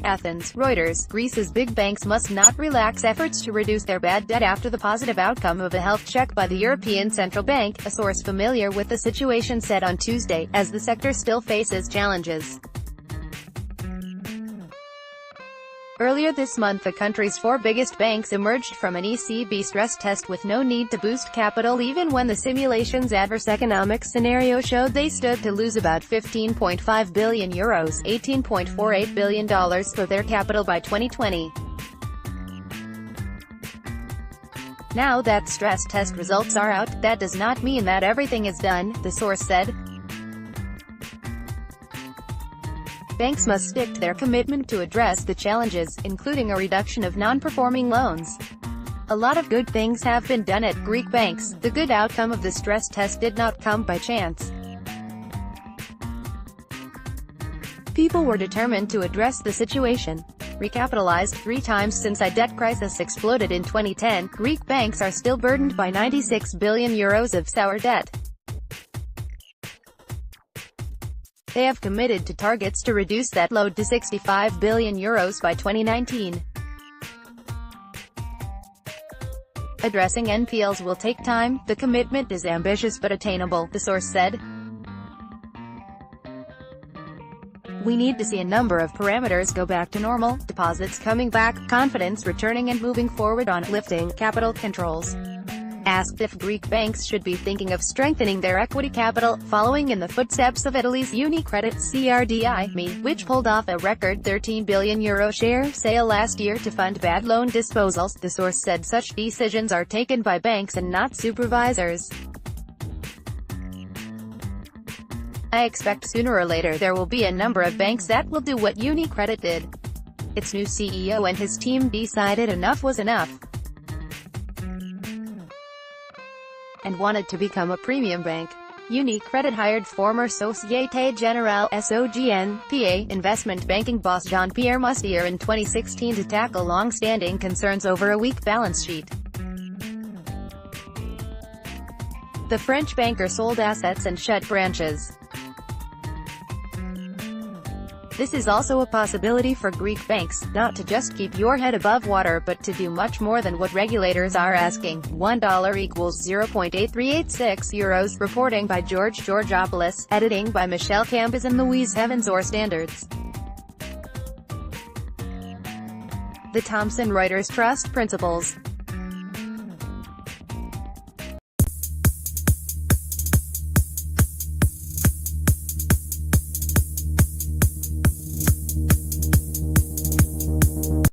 Athens, Reuters. Greece's big banks must not relax efforts to reduce their bad debt after the positive outcome of a health check by the European Central Bank, a source familiar with the situation said on Tuesday, as the sector still faces challenges. Earlier this month, the country's four biggest banks emerged from an ECB stress test with no need to boost capital, even when the simulation's adverse economic scenario showed they stood to lose about €15.5 billion, $18.48 billion, for their capital by 2020. Now that stress test results are out, that does not mean that everything is done, the source said. Banks must stick to their commitment to address the challenges, including a reduction of non-performing loans. A lot of good things have been done at Greek banks. The good outcome of the stress test did not come by chance. People were determined to address the situation. Recapitalized 3 times since the debt crisis exploded in 2010, Greek banks are still burdened by €96 billion of sour debt. They have committed to targets to reduce that load to €65 billion by 2019. Addressing NPLs will take time. The commitment is ambitious but attainable, the source said. We need to see a number of parameters go back to normal: deposits coming back, confidence returning, and moving forward on lifting capital controls. Asked if Greek banks should be thinking of strengthening their equity capital, following in the footsteps of Italy's UniCredit CRDIME, which pulled off a record €13 billion share sale last year to fund bad loan disposals, the source said such decisions are taken by banks and not supervisors. I expect sooner or later there will be a number of banks that will do what UniCredit did. Its new CEO and his team decided enough was enough, and wanted to become a premium bank. UniCredit hired former Société Générale (SOGN) PA investment banking boss Jean-Pierre Mustier in 2016 to tackle long-standing concerns over a weak balance sheet. The French banker sold assets and shut branches. This is also a possibility for Greek banks, not to just keep your head above water but to do much more than what regulators are asking. $1 equals €0.8386, reporting by George Georgopoulos, editing by Michelle Cambaz and Louise Heavensor. Standards. The Thomson Reuters Trust Principles.